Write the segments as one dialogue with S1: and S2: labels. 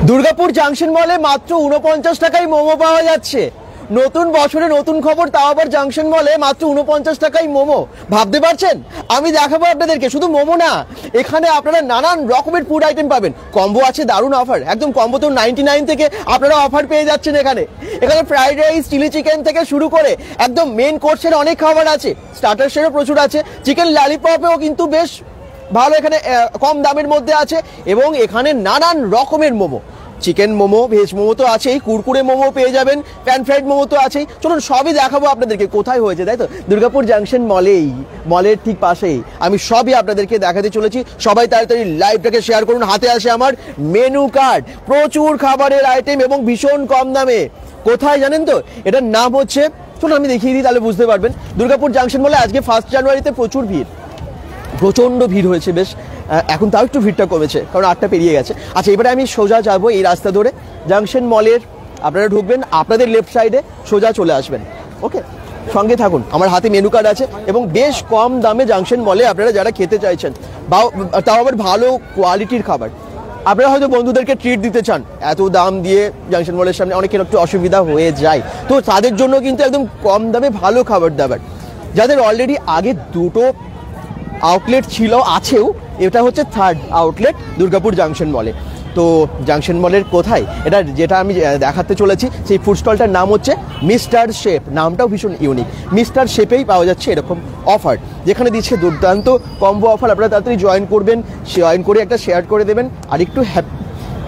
S1: Durgapur junction মলে মাত্র 49 টাকায় মোমো পাওয়া যাচ্ছে। নতুন বছরে নতুন খবর, তাও আবার জাংশন মলে মাত্র 49 টাকায় মোমো। ভাবতে পারছেন? আমি দেখাবো আপনাদেরকে। শুধু মোমো না, এখানে আপনারা নানান রকমের ফুড আইটেম পাবেন। কম্বো আছে, দারুণ অফার, একদম কম্বো তো 99 থেকে আপনারা অফার পেয়ে যাচ্ছেন। এখানে ফ্রাইড রাইস, চিলি চিকেন থেকে শুরু করে একদম মেন কোর্সের অনেক খাবার আছে, স্টার্টার্সেরও প্রচুর আছে, চিকেন ললিপপেও কিন্তু বেশ ভালো এখানে কম দামের মধ্যে আছে। এবং এখানে নানান রকমের মোমো, চিকেন মোমো, ভেজ মোমো তো আছেই, কুরকুরে মোমো পেয়ে যাবেন, প্যান ফ্রাইড মোমো তো আছেই। চলুন সবই দেখাবো আপনাদেরকে। কোথায় হয়েছে তাই তো? দুর্গাপুর জাংশন মলেই, মলের ঠিক পাশেই। আমি সবই আপনাদেরকে দেখাতে চলেছি। সবাই তাড়াতাড়ি লাইভটাকে শেয়ার করুন। হাতে আসে আমার মেনু কার্ড, প্রচুর খাবারের আইটেম এবং ভীষণ কম দামে। কোথায় জানেন তো? এটার নাম হচ্ছে, চলুন আমি দেখিয়ে দিই, তাহলে বুঝতে পারবেন। দুর্গাপুর জাংশন মলে আজকে 1 জানুয়ারিতে প্রচুর ভিড়, প্রচণ্ড ভিড় হয়েছে বেশ। এখন তাও একটু ভিড়টা কমেছে, কারণ 8টা পেরিয়ে গেছে। আচ্ছা, এবারে আমি সোজা যাবো এই রাস্তা ধরে জাংশন মলের। আপনারা ঢুকবেন, আপনাদের লেফট সাইডে সোজা চলে আসবেন। ওকে, সঙ্গে থাকুন। আমার হাতে মেনু কার্ড আছে এবং বেশ কম দামে জাংশন মলে আপনারা যারা খেতে চাইছেন, বা তাও আবার ভালো কোয়ালিটির খাবার, আপনারা হয়তো বন্ধুদেরকে ট্রিট দিতে চান, এত দাম দিয়ে জাংশন মলের সামনে অনেকের একটু অসুবিধা হয়ে যায়, তো তাদের জন্য কিন্তু একদম কম দামে ভালো খাবার দাবার। যাদের অলরেডি আগে দুটো আউটলেট ছিল, আছেও, এটা হচ্ছে 3rd আউটলেট দুর্গাপুর জাংশন মলে। তো জাংশন মলের কোথায় এটা, যেটা আমি দেখাতে চলেছি, সেই ফুড স্টলটার নাম হচ্ছে মিস্টার শেফ। নামটাও ভীষণ ইউনিক। মিস্টার শেফেই পাওয়া যাচ্ছে এরকম অফার, যেখানে দিচ্ছে দুর্দান্ত কম্বো অফার। আপনারা তাড়াতাড়ি জয়েন করবেন, জয়েন করে একটা শেয়ার করে দেবেন, আর একটু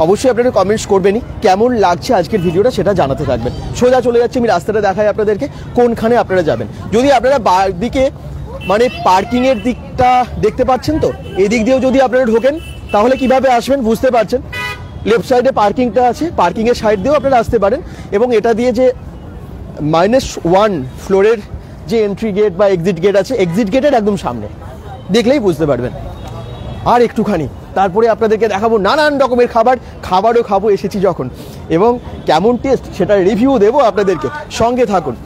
S1: অবশ্যই আপনারা কমেন্টস করবেনই কেমন লাগছে আজকের ভিডিওটা, সেটা জানাতে থাকবেন। সোজা চলে যাচ্ছে, আমি রাস্তাটা দেখাই আপনাদেরকে কোনখানে আপনারা যাবেন। যদি আপনারা দিকে মানে পার্কিং এর দিকটা দেখতে পাচ্ছেন, তো এদিক দিয়েও যদি আপনারা ঢোকেন তাহলে কিভাবে আসবেন বুঝতে পারছেন। লেফট সাইডে পার্কিংটা আছে, পার্কিং এর সাইড দিয়েও আপনারা আসতে পারেন। এবং এটা দিয়ে যে -1 ফ্লোরের যে এন্ট্রি গেট বা এক্সিট গেট আছে, এক্সিট গেটের একদম সামনে, দেখলেই বুঝতে পারবেন। আর একটুখানি তারপরে আপনাদেরকে দেখাবো নানান রকমের খাবারও খাবো এসেছি যখন, এবং কেমন টেস্ট সেটা রিভিউ দেবো আপনাদেরকে। সঙ্গে থাকুন।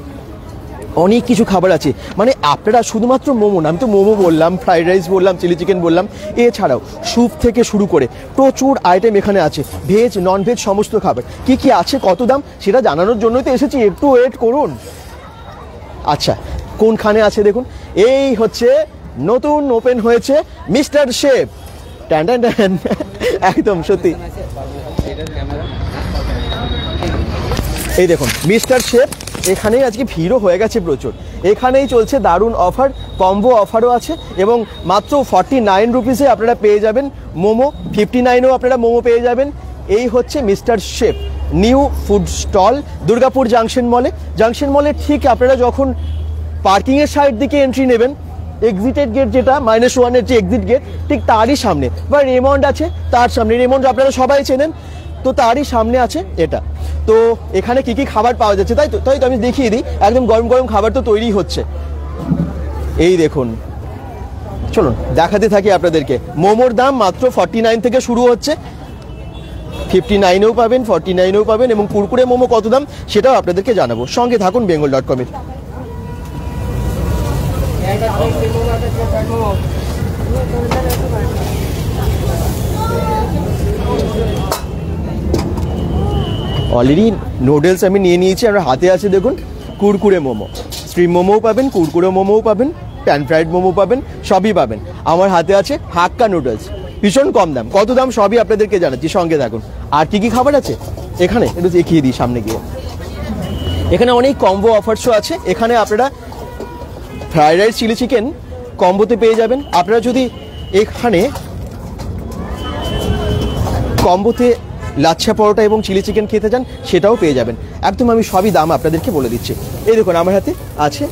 S1: অনেক কিছু খাবার আছে, মানে আপনারা শুধুমাত্র মোমো না, আমি তো মোমো বললাম, ফ্রাইড রাইস বললাম, চিলি চিকেন বললাম, এছাড়াও স্যুপ থেকে শুরু করে প্রচুর আইটেম এখানে আছে। ভেজ নন ভেজ সমস্ত খাবার কি কি আছে, কত দাম, সেটা জানানোর জন্যই তো এসেছি। একটু ওয়েট করুন। আচ্ছা, কোনখানে আছে দেখুন, এই হচ্ছে নতুন ওপেন হয়েছে mister chef. Tan tan tan, একদম সত্যি। এই দেখুন মিস্টার শেফ, এখানেই আজকে ভিড়ও হয়ে গেছে প্রচুর। এখানেই চলছে দারুণ অফার, কম্বো অফারও আছে, এবং মাত্র 49 রুপিসে আপনারা পেয়ে যাবেন মোমো, 59এও আপনারা মোমো পেয়ে যাবেন। এই হচ্ছে Mister Chef new food stall Durgapur junction মলে। জাংশন মলে ঠিক আপনারা যখন পার্কিংয়ের সাইড দিকে এন্ট্রি নেবেন, এক্সিটেড গেট যেটা -1-এর যে এক্সিট গেট, ঠিক তারই সামনে, বা রেমন্ড আছে তার সামনে, রেমন্ড আপনারা সবাই চেনেন, তো তারই সামনে আছে এটা। তো এখানে কি কি খাবার পাওয়া যাচ্ছে তাই তো আমি দেখিয়ে দিই। একদম গরম গরম খাবার তো তৈরি হচ্ছে, এই দেখুন। চলুন দেখাতে থাকি আপনাদেরকে। মোমোর দাম মাত্র 49 থেকে শুরু হচ্ছে, 59এও পাবেন, 49এও পাবেন, এবং কুরকুরে মোমো কত দাম সেটাও আপনাদেরকে জানাবো। সঙ্গে থাকুন bengal.com-এর। অলরেডি নুডলস আমি নিয়ে নিয়েছি, আমার হাতে আছে দেখুন কুরকুরে মোমো। স্ট্রিম মোমোও পাবেন, কুরকুরে মোমোও পাবেন, প্যান ফ্রাইড মোমো পাবেন, সবই পাবেন। আমার হাতে আছে হাক্কা নুডলস, ভীষণ কম দাম। কত দাম সবই আপনাদেরকে জানাচ্ছি, সঙ্গে থাকুন। আর কি কি খাবার আছে এখানে একটু দেখিয়ে দিই সামনে গিয়ে। এখানে অনেক কম্বো অফার্সও আছে। এখানে আপনারা ফ্রাইড রাইস, চিলি চিকেন কম্বোতে পেয়ে যাবেন। আপনারা যদি এখানে কম্বোতে লাচ্ছা পরোটা এবং চিলি চিকেন খেতে চান, সেটাও পেয়ে যাবেন। একদম আমি সবই দাম আপনাদেরকে বলে দিচ্ছি। এই দেখুন আমার হাতে আছে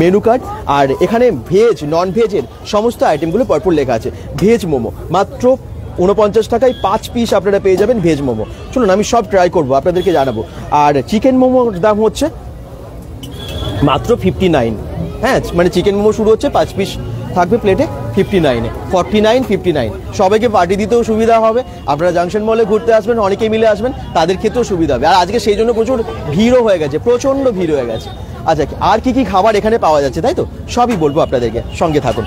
S1: মেনু কার্ড, আর এখানে ভেজ নন ভেজের সমস্ত আইটেমগুলো পরপর লেখা আছে। ভেজ মোমো মাত্র 49 টাকায় 5 পিস আপনারা পেয়ে যাবেন ভেজ মোমো। শুনুন আমি সব ট্রাই করবো, আপনাদেরকে জানাবো। আর চিকেন মোমোর দাম হচ্ছে মাত্র 59। হ্যাঁ, মানে চিকেন মোমো শুরু হচ্ছে 5 পিস থাকবে প্লেটে 59-এ, 49-59। সবাইকে পার্টি দিতেও সুবিধা হবে। আপনারা জাংশন মলে ঘুরতে আসবেন, অনেকেই মিলে আসবেন, তাদের ক্ষেত্রেও সুবিধা হবে। আর আজকে সেই জন্য প্রচুর ভিড়ও হয়ে গেছে, প্রচণ্ড ভিড় হয়ে গেছে। আচ্ছা, আর কি কি খাবার এখানে পাওয়া যাচ্ছে তাই তো সবই বলবো আপনাদেরকে, সঙ্গে থাকুন।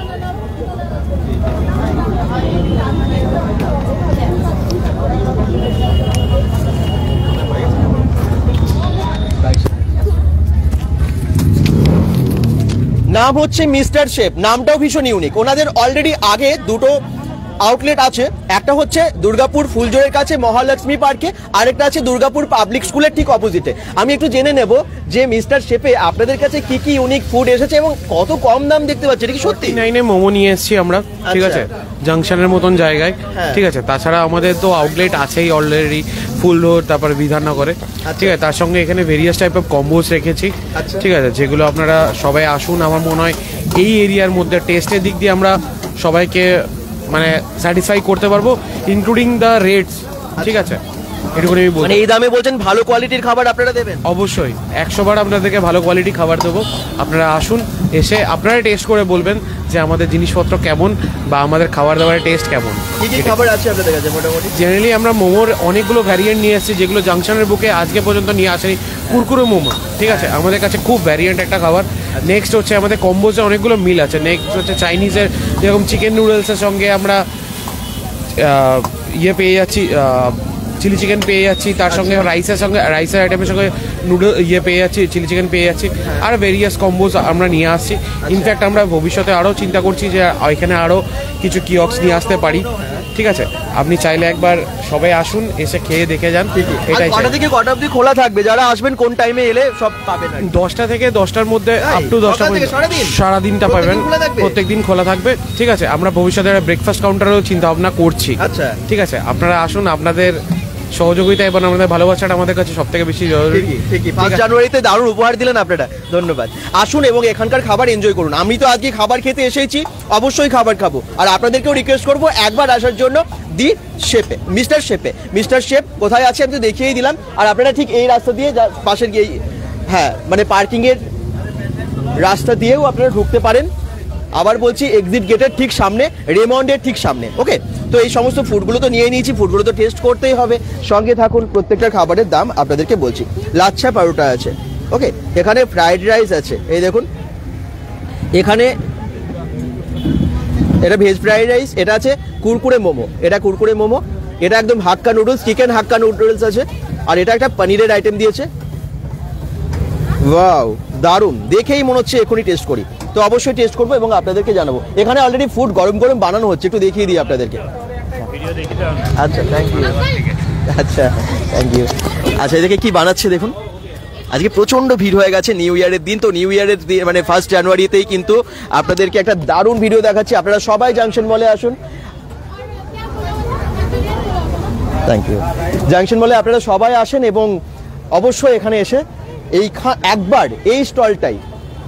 S1: নাম হচ্ছে মিস্টার শেফ, নামটাও ভীষণ ইউনিক। ওনাদের অলরেডি আগে দুটো আউটলেট আছে, একটা হচ্ছে দুর্গাপুর ফুলজোরের কাছে মহালক্ষ্মী পার্কে, আরেকটা আছে দুর্গাপুর পাবলিক স্কুলের ঠিক অপোজিটে। আমি একটু জেনে নেব যে মিস্টার শেফে আপনাদের কাছে কি কি ইউনিক ফুড এসেছে এবং কত কম দাম দেখতে পাচ্ছি, এটা কি সত্যি?
S2: 9 মোমো নিয়ে এসেছি আমরা, ঠিক আছে, জাংশনের মতন জায়গায়, ঠিক আছে। তাছাড়া আমাদের তো আউটলেট আছেই অলরেডি, ফুল রোড, তারপরে বিধাননগরে, ঠিক আছে। তার সঙ্গে এখানে ভেরিয়াস টাইপ অফ কম্বোস রেখেছি, ঠিক আছে, যেগুলো আপনারা সবাই আসুন। আমার মনে হয় এই এরিয়ার মধ্যে টেস্টের দিক দিয়ে আমরা সবাইকে মানে স্যাটিসফাই করতে পারবো, ইনক্লুডিং দ্য রেটস, ঠিক আছে। এটুকুনি আমি বলবো।
S1: মানে এই দামে বলছেন ভালো কোয়ালিটির খাবার আপনারা দেবেন?
S2: অবশ্যই 100 বার আপনাদেরকে ভালো কোয়ালিটি খাবার দেবো। আপনারা আসুন, এসে আপনারা টেস্ট করে বলবেন যে আমাদের জিনিসপত্র কেমন বা আমাদের খাবার দাবারের টেস্ট কেমন।
S1: কি কি খাবার আছে আপনাদের কাছে মোটামুটি?
S2: জেনারেলি আমরা মোমোর অনেকগুলো ভ্যারিয়েন্ট নিয়ে এসেছি, যেগুলো জাংশনের বুকে আজকে পর্যন্ত নিয়ে আসেনি। কুরকুরে মোমো, ঠিক আছে, আমাদের কাছে খুব ভ্যারিয়েন্ট একটা খাবার। নেক্সট হচ্ছে আমাদের কম্বোজে অনেকগুলো মিল আছে। নেক্সট হচ্ছে চাইনিজের, যেরকম চিকেন নুডলসের সঙ্গে আমরা ইয়ে পেয়ে যাচ্ছি, চিলি চিকেন পেয়ে যাচ্ছি, তার সঙ্গে রাইসের আইটেমের সঙ্গে নুডল পেয়ে যাচ্ছি, চিলি চিকেন পেয়ে যাচ্ছি, আর ভেরিয়াস কম্বোজ আমরা নিয়ে আসছি। ইনফ্যাক্ট আমরা ভবিষ্যতে আরও চিন্তা করছি যে এখানে আরও কিছু কিয়ক্স নিয়ে আসতে পারি, ঠিক আছে। আপনি চাইলে একবার সবাই আসুন, এসে খেয়ে দেখে যান।
S1: এটাই কটা থেকে কটা অবধি খোলা থাকবে? যারা আসবেন কোন টাইমে এলে সব পাবেন?
S2: 10টা থেকে 10টার মধ্যে আপ টু 10টা সারাদিনটা পাবেন, প্রত্যেকদিন খোলা থাকবে, ঠিক আছে। আমরা ভবিষ্যতে ব্রেকফাস্ট কাউন্টারেও চিন্তা ভাবনা করছি,
S1: আচ্ছা,
S2: ঠিক আছে। আপনারা আসুন, আপনাদের সহযোগিতা এবং আমাদের ভালোবাসাটা আমাদের কাছে সব থেকে বেশি জরুরি।
S1: 5 জানুয়ারিতে দারুণ উপহার দিলেন আপনারা, ধন্যবাদ। আসুন এবং এখানকার খাবার এনজয় করুন। আমি তো আজকে খাবার খেতে এসেছি, অবশ্যই খাবার খাবো, আর আপনাদেরকেও রিকোয়েস্ট করবো একবার আসার জন্য দি শেফে, মিস্টার শেফে। মিস্টার শেফ কোথায় আছে আমি তো দেখিয়েই দিলাম, আর আপনারা ঠিক এই রাস্তা দিয়ে পাশের গিয়ে, হ্যাঁ, মানে পার্কিংয়ের রাস্তা দিয়েও আপনারা ঢুকতে পারেন। আবার বলছি, এক্সিট গেটের ঠিক সামনে, রেমন্ডের ঠিক সামনে। ওকে, তো এই সমস্ত ফুডগুলো তো নিয়ে নিয়েছি, ফুডগুলো তো টেস্ট করতেই হবে। সঙ্গে থাকুন, প্রত্যেকটা খাবারের দাম আপনাদেরকে বলছি। লাচ্ছা পরোটা আছে, ওকে, এখানে ফ্রাইড রাইস আছে, এই দেখুন, এখানে এটা ভেজ ফ্রাইড রাইস, এটা আছে কুরকুরে মোমো, এটা কুরকুরে মোমো, এটা একদম হাক্কা নুডলস, চিকেন হাক্কা নুডলস আছে, আর এটা একটা পনিরের আইটেম দিয়েছে। ওয়াও, দারুণ, দেখেই মনে হচ্ছে এখনই টেস্ট করি। তো অবশ্যই টেস্ট করবো এবং আপনাদেরকে জানাবো। এখানে অলরেডি ফুড গরম গরম বানানো হচ্ছে, একটু দেখিয়ে দিই আপনাদেরকে। আচ্ছা, থ্যাংক ইউ। আচ্ছা, থ্যাংক ইউ। আচ্ছা, এদিকে কি বানাচ্ছে দেখুন। আজকে প্রচন্ড ভিড় হয়ে গেছে নিউ ইয়ারের দিন, তো নিউ ইয়ারের মানে 1 জানুয়ারিতেই কিন্তু আপনাদেরকে একটা দারুণ ভিডিও দেখাচ্ছি। আপনারা সবাই জাংশন মলে আসুন। Thank you. জাংশন মলে আপনারা সবাই আসেন এবং অবশ্যই এখানে এসে একবার এই স্টলটাই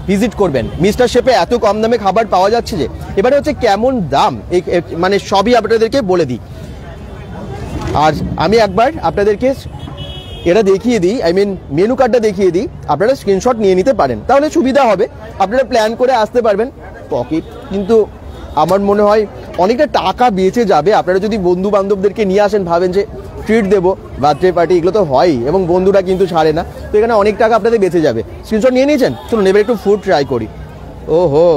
S1: ভিজিট করবেন। মিস্টার শেফে এত কম দামে খাবার পাওয়া যাচ্ছে যে, এবারে হচ্ছে কেমন দাম মানে সবই আপনাদেরকে বলে দিই। আর আমি একবার আপনাদেরকে এটা দেখিয়ে দিই, আই মিন মেনু কার্ডটা দেখিয়ে দিই, আপনারা স্ক্রিনশট নিয়ে নিতে পারেন, তাহলে সুবিধা হবে, আপনারা প্ল্যান করে আসতে পারবেন। পকেট কিন্তু আমার মনে হয় অনেকটা টাকা বেঁচে যাবে আপনারা যদি বন্ধু বান্ধবদেরকে নিয়ে আসেন, ভাবেন যে ট্রিট দেবো, বার্থডে পার্টি, এগুলো তো হয়ই, এবং বন্ধুরা কিন্তু ছাড়ে না, তো এখানে অনেক টাকা আপনাদের বেঁচে যাবে। স্ক্রিনশট নিয়ে নিয়েছেন? চলুন এবার একটু ফুড ট্রাই করি। ওহো,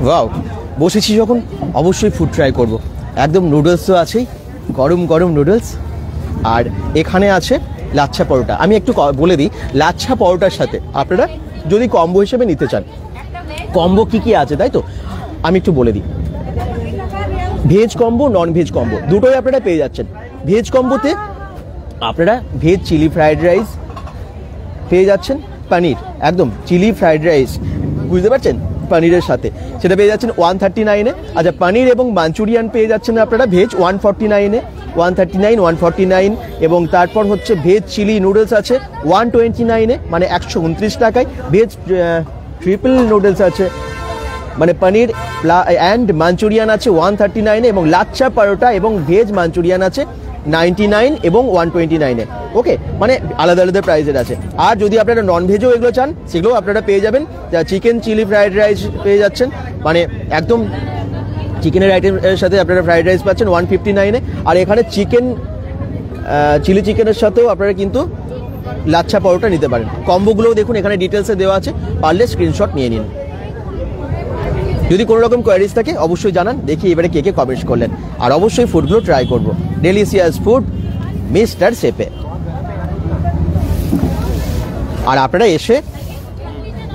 S1: ওয়াও, বসেছি যখন অবশ্যই ফুড ট্রাই করব। একদম নুডলস তো আছেই, গরম গরম নুডলস, আর এখানে আছে লাচ্ছা পরোটা। আমি একটু বলে দিই, লাচ্ছা পরোটার সাথে আপনারা যদি কম্বো হিসেবে নিতে চান, কম্বো কি কি আছে তাই তো আমি একটু বলে দিই। Veg combo, non veg combo দুটোই আপনারা পেয়ে যাচ্ছেন। ভেজ কম্বোতে আপনারা ভেজ চিলি ফ্রাইড রাইস পেয়ে যাচ্ছেন, পনির, একদম চিলি ফ্রাইড রাইস, বুঝতে পারছেন, পনিরের সাথে সেটা পেয়ে যাচ্ছেন 139-এ। আচ্ছা, পনির এবং মাঞ্চুরিয়ান পেয়ে যাচ্ছেন আপনারা ভেজ 149-এ, 139, 149, এবং তারপর হচ্ছে ভেজ চিলি নুডলস আছে 129-এ, মানে 129 টাকায়। ভেজ ট্রিপল নুডলস আছে, মানে পনির অ্যান্ড মাঞ্চুরিয়ান আছে 139-এ, এবং লাচ্ছা পরোটা এবং ভেজ মাঞ্চুরিয়ান আছে 99 এবং 129-এ। ওকে, মানে আলাদা আলাদা প্রাইসের আছে। আর যদি আপনারা নন ভেজও এগুলো চান, সেগুলো আপনারা পেয়ে যাবেন। চিকেন চিলি ফ্রাইড রাইস পেয়ে যাচ্ছেন, মানে একদম চিকেনের আইটেমের সাথে আপনারা ফ্রাইড রাইস পাচ্ছেন 159-এ। আর এখানে চিকেন চিলি চিকেনের সাথেও আপনারা কিন্তু লাচ্ছা পরোটা নিতে পারেন। কম্বোগুলোও দেখুন এখানে ডিটেলসে দেওয়া আছে, পারলে স্ক্রিনশট নিয়ে নিন। যদি কোনো রকম কোয়ারিজ থাকে অবশ্যই জানান, দেখি এবারে কে কে কমেন্টস করলেন। আর অবশ্যই ফুডগুলো ট্রাই করবো। ডেলিশিয়াস ফুড মিস্টার শেপে। আর আপনারা এসে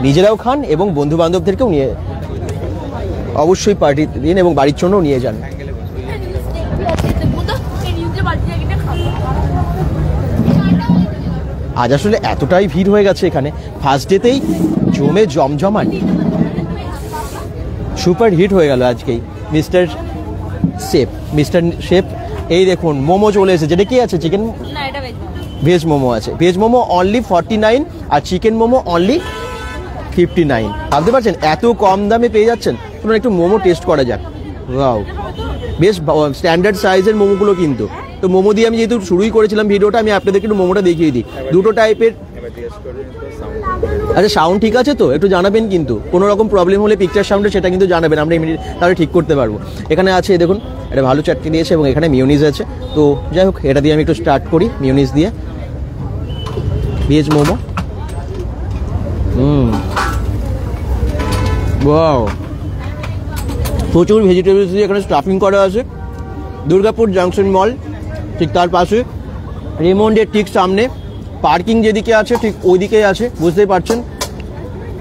S1: নিজেরাও খান এবং বন্ধু বান্ধবদেরকেও নিয়ে অবশ্যই পার্টি দিন এবং বাড়ির জন্যও নিয়ে যান। আজ আসলে এতটাই ভিড় হয়ে গেছে এখানে, ফার্স্ট ডেতেই জমে জমজমাট, সুপার হিট হয়ে গেল আজকেই মিস্টার শেপ। এই দেখুন মোমো চলে এসেছে, যেটা কি আছে চিকেন, ভেজ মোমো আছে। ভেজ মোমো অনলি 49 আর চিকেন মোমো অনলি 59। ভাবতে পারছেন এত কম দামে পেয়ে যাচ্ছেন। শুনুন একটু মোমো টেস্ট করা যাক। ওয়াও, বেশ স্ট্যান্ডার্ড সাইজের মোমোগুলো কিন্তু। তো মোমো দিয়ে আমি যেহেতু শুরুই করেছিলাম ভিডিওটা, আমি আপনাদেরকে একটু মোমোটা দেখিয়ে দিই। দুটো টাইপের। আচ্ছা সাউন্ড ঠিক আছে তো একটু জানাবেন, কিন্তু কোনো রকম প্রবলেম হলে পিকচার সাউন্ডে সেটা কিন্তু জানাবেন, আমরা ইমিডিয়েট তাহলে ঠিক করতে পারবো। এখানে আছে দেখুন একটা ভালো চাটনি দিয়েছে এবং এখানে মিউনিজ আছে। তো যাই হোক, এটা দিয়ে আমি একটু স্টার্ট করি মিউনিজ দিয়ে। ভেজ মোমো, ওয়াও, প্রচুর ভেজিটেবলস দিয়ে এখানে স্টাফিং করা আছে। দুর্গাপুর জাংশন মল ঠিক তার পাশে, রেমন্ডের ঠিক সামনে। পার্কিং যেদিকে আছে ঠিক ওইদিকেই আছে, বুঝতেই পারছেন,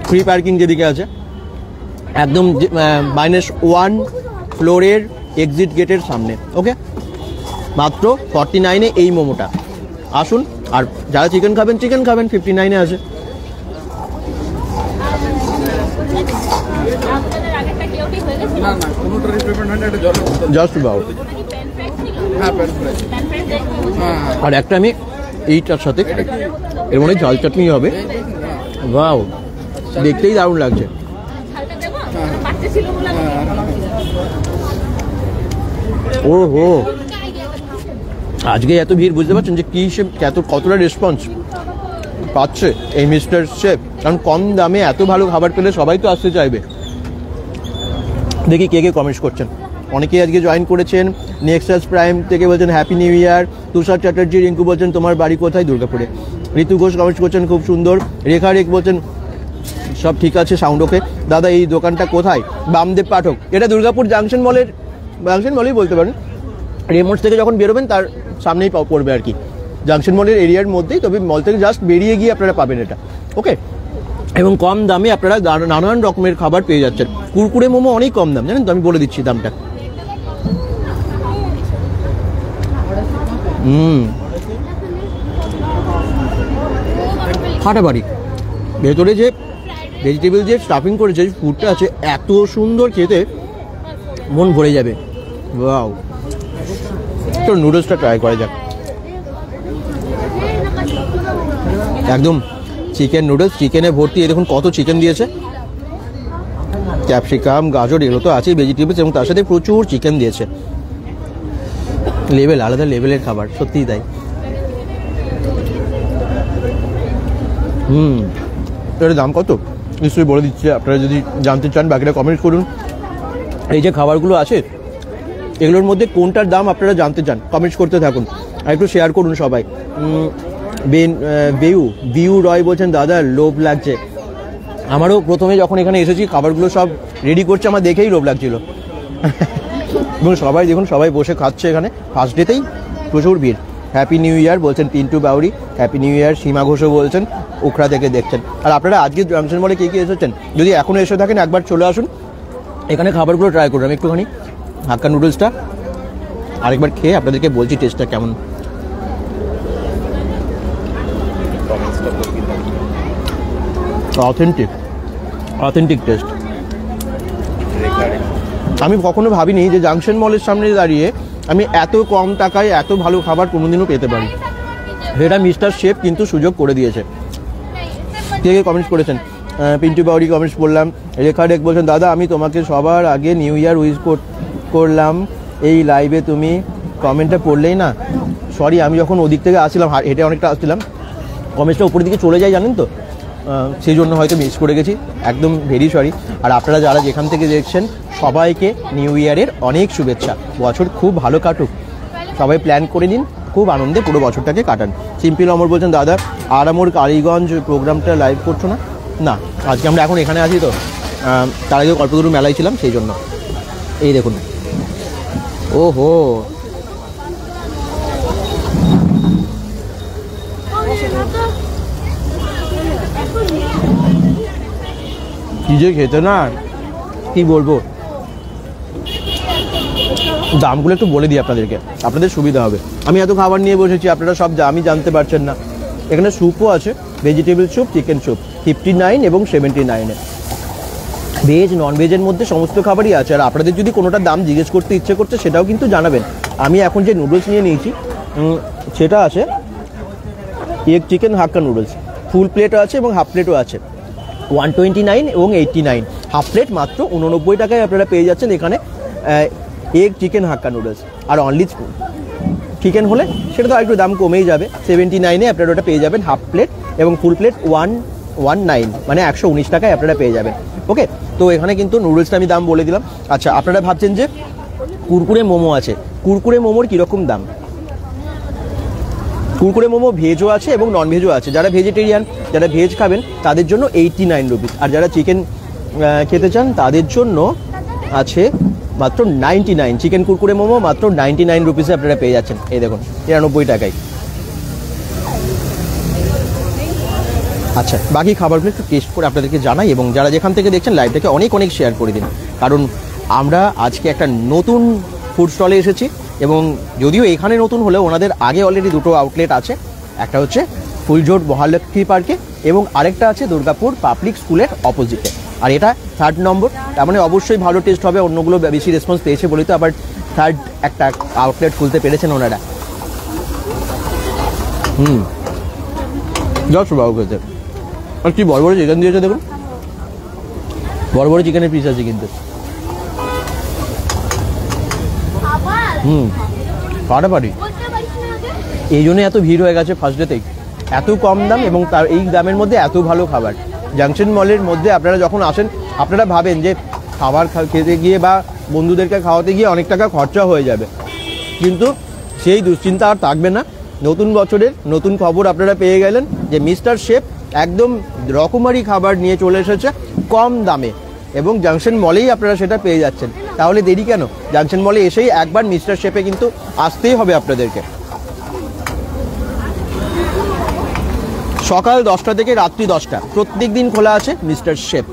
S1: ফ্রি পার্কিং যেদিকে আছে একদম -1 ফ্লোরের এক্সিট গেটের সামনে। ওকে, মাত্র 49-এ এই মোমোটা। আসুন, আর যারা চিকেন খাবেন 59-এ আছে। জাস্ট বাউ। আর একটা আমি এইটার সাথে, এর মনে ঝাল চাটনি হবে। ওয়াও, দেখতেই দারুণ লাগছে। ও হো, আজকে এত ভিড়, বুঝতে পারছেন যে কি কতটা রেসপন্স পাচ্ছে এই মিস্টার শেপ। কারণ কম দামে এত ভালো খাবার পেলে সবাই তো আসতে চাইবে। দেখি কে কে কমেন্টস করছেন। অনেকেই আজকে জয়েন করেছেন। নেক্সাস প্রাইম থেকে বলছেন হ্যাপি নিউ ইয়ার। তুষার চ্যাটার্জি, রিঙ্কু বলছেন তোমার বাড়ি কোথায়? দুর্গাপুরে। ঋতু ঘোষ কমেন্টস করছেন খুব সুন্দর। রেখা রেখ বলছেন সব ঠিক আছে, সাউন্ড ওকে। দাদা এই দোকানটা কোথায়? বামদেব পাঠক, এটা দুর্গাপুর জাংশন মলেই বলতে পারেন। রেমন্ডস থেকে যখন বেরোবেন তার সামনেই পড়বে আর কি, জাংশন মলের এরিয়ার মধ্যেই। তবে মল থেকে জাস্ট বেরিয়ে গিয়ে আপনারা পাবেন এটা। ওকে, এবং কম দামে আপনারা নানান রকমের খাবার পেয়ে যাচ্ছেন। কুরকুরে মোমো অনেক কম দাম, জানেন তো, আমি বলে দিচ্ছি দামটা। ফাটাবাড়ি ভেতরে যে ভেজিটেবল যে স্টাফিং করেছে, ফুডটা আছে এত সুন্দর, খেতে মন ভরে যাবে। ওয়াও, তো নুডলসটা ট্রাই করা যাক। একদম চিকেন নুডলস, চিকেনে ভর্তি। দেখুন কত চিকেন দিয়েছে, ক্যাপসিকাম, গাজর, এগুলো তো আছেই ভেজিটেবলস, এবং তার সাথে প্রচুর চিকেন দিয়েছে। লেভেল, আলাদা লেভেলের খাবার, সত্যিই তাই। এটার দাম কত নিশ্চয়ই বলে দিচ্ছে, আপনারা যদি জানতে চান বাকিটা কমেন্ট করুন। এই যে খাবারগুলো আছে এগুলোর মধ্যে কোনটার দাম আপনারা জানতে চান কমেন্টস করতে থাকুন, আর একটু শেয়ার করুন সবাই। বিউ রয় বলছেন দাদা লোভ লাগছে। আমারও প্রথমে যখন এখানে এসেছি খাবারগুলো সব রেডি করছে, আমার দেখেই লোভ লাগছিল। এবং সবাই দেখুন, সবাই বসে খাচ্ছে এখানে, ফার্স্ট ডেতেই প্রচুর ভিড়। হ্যাপি নিউ ইয়ার বলছেন Pintu Bauri. Happy new year Seema ঘোষও বলছেন, উখড়া থেকে দেখছেন। আর আপনারা আজকে জাংশন মলে কে কে এসেছেন, যদি এখনও এসে থাকেন একবার চলে আসুন, এখানে খাবারগুলো ট্রাই করুন। আমি একটুখানি হাক্কা নুডলসটা আরেকবার খেয়ে আপনাদেরকে বলছি টেস্টটা কেমন। Authentic test. আমি কখনো ভাবিনি যে জাংশন মলের সামনে দাঁড়িয়ে আমি এত কম টাকায় এত ভালো খাবার কোনোদিনও পেতে পারি। এটা মিস্টার শেফ কিন্তু সুযোগ করে দিয়েছে। কে কে কমেন্টস করেছেন? পিন্টু বাউরি কমেন্টস করলাম। রেখা রেখ বলছেন দাদা আমি তোমাকে সবার আগে নিউ ইয়ার উইশ করলাম এই লাইভে, তুমি কমেন্টটা পড়লেই না। সরি, আমি যখন ওদিক থেকে আসছিলাম, হেঁটে অনেকটা আসছিলাম, কমেন্টসটা উপরের দিকে চলে যায় জানেন তো, সেই জন্য হয়তো মিস করে গেছি, একদম ভেরি সরি। আর আপনারা যারা যেখান থেকে দেখছেন সবাইকে নিউ ইয়ারের অনেক শুভেচ্ছা। বছর খুব ভালো কাটুক, সবাই প্ল্যান করে নিন, খুব আনন্দে পুরো বছরটাকে কাটান। সিম্পল অমর বলছেন দাদা আরামোর কালীগঞ্জ প্রোগ্রামটা লাইভ করছো না? না, আজকে আমরা এখন এখানে আছি তো, তার আগে কল্পতরু মেলায় ছিলাম সেই জন্য। এই দেখুন, ওহো কি যে খেতে না, কি বলবো। দামগুলো একটু বলে দিই আপনাদেরকে, আপনাদের সুবিধা হবে। আমি এত খাবার নিয়ে বসেছি, আপনারা সব আমি জানতে পারছেন না। এখানে স্যুপও আছে, ভেজিটেবল স্যুপ, চিকেন স্যুপ 59 এবং 79-এ। ভেজ নন ভেজের মধ্যে সমস্ত খাবারই আছে। আর আপনাদের যদি কোনোটার দাম জিজ্ঞেস করতে ইচ্ছে করছে সেটাও কিন্তু জানাবেন। আমি এখন যে নুডলস নিয়ে নিয়েছি সেটা আছে এগ চিকেন হাক্কা নুডলস, ফুল প্লেটও আছে এবং হাফ প্লেটও আছে। 129 এবং 89, হাফ প্লেট মাত্র 89 টাকায় আপনারা পেয়ে যাচ্ছেন এখানে এগ চিকেন হাক্কা নুডলস। আর অনলি চিকেন হলে সেটা তো একটু দাম কমেই যাবে, 79-এ আপনারা ওটা পেয়ে যাবেন হাফ প্লেট, এবং ফুল প্লেট 119 মানে 119 টাকায় আপনারা পেয়ে যাবেন। ওকে, তো এখানে কিন্তু নুডলসটা আমি দাম বলে দিলাম। আচ্ছা, আপনারা ভাবছেন যে কুরকুরে মোমো আছে, কুরকুরে মোমোর কীরকম দাম? কুরকুরে মোমো ভেজও আছে এবং নন ভেজও আছে। যারা ভেজিটেরিয়ান, যারা ভেজ খাবেন তাদের জন্য 89 রুপিস, আর যারা চিকেন খেতে চান তাদের জন্য আছে মাত্র 99। চিকেন কুরকুরে মোমো মাত্র 99 রুপিসে আপনারা পেয়ে যাচ্ছেন। এই দেখুন, 93 টাকায়। আচ্ছা, বাকি খাবারগুলো একটু টেস্ট করে আপনাদেরকে জানাই, এবং যারা যেখান থেকে দেখছেন লাইভটাকে অনেক অনেক শেয়ার করে দিন, কারণ আমরা আজকে একটা নতুন ফুড স্টলে এসেছি। এবং যদিও এখানে নতুন হলেও ওনাদের আগে অলরেডি দুটো আউটলেট আছে, একটা হচ্ছে ফুলজোর মহালক্ষ্মী পার্কে এবং আরেকটা আছে দুর্গাপুর পাবলিক স্কুলের অপোজিটে। আর এটা 3rd নম্বর, তার মানে অবশ্যই ভালো টেস্ট হবে। অন্যগুলো বেশি রেসপন্স পেয়েছে বলেই তো আবার 3rd একটা আউটলেট খুলতে পেরেছেন ওনারা। যশ বাবু খেতে। আর কি বড় বড় চিকেন দিয়েছে দেখুন, বড় বড় চিকেনের পিস আছে কিন্তু। ফাটাফাটি। এই জন্য এত ভিড় হয়ে গেছে ফার্স্ট ডেতেই, এত কম দাম এবং তার এই দামের মধ্যে এত ভালো খাবার। জাংশন মলের মধ্যে আপনারা যখন আসেন আপনারা ভাবেন যে খাবার খেতে গিয়ে বা বন্ধুদেরকে খাওয়াতে গিয়ে অনেক টাকা খরচা হয়ে যাবে, কিন্তু সেই দুশ্চিন্তা আর থাকবে না। নতুন বছরের নতুন খবর আপনারা পেয়ে গেলেন যে মিস্টার শেফ একদম রকমারি খাবার নিয়ে চলে এসেছে কম দামে, এবং জাংশন মলেই আপনারা সেটা পেয়ে যাচ্ছেন। তাহলে দেরি কেন? জাংশন মলে এসেই একবার মিস্টার শেফে কিন্তু আসতেই হবে আপনাদেরকে। সকাল 10টা থেকে রাত্রি 10টা প্রত্যেক দিন খোলা আছে মিস্টার শেফ।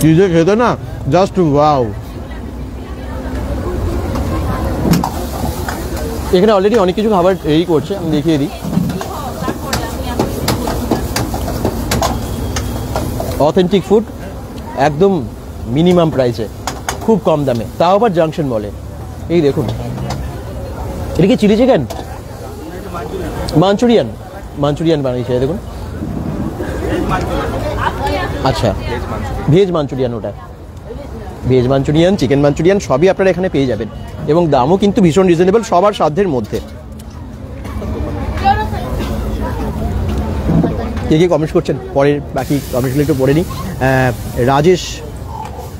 S1: কি যে খেতে না, জাস্ট ওয়াও। এখানে অলরেডি অনেক কিছু খাবার রেডি করছে, আমি দেখিয়ে দিই। অথেন্টিক ফুড একদম মিনিমাম প্রাইসে, খুব কম দামে, তাও আবার জাংশন মলে। এই দেখুন, এটা কি চিলি চিকেন? মাঞ্চুরিয়ান বানিয়েছে দেখুন। আচ্ছা, ভেজ মাঞ্চুরিয়ান, ওটা ভেজ মাঞ্চুরিয়ান, চিকেন মাঞ্চুরিয়ান সবই আপনারা এখানে পেয়ে যাবেন, এবং দামও কিন্তু ভীষণ রিজনেবল, সবার সাধ্যের মধ্যে। কে কে কমেন্টস করছেন পরের বাকি কমেন্টসগুলো একটু পড়ে নিই। রাজেশ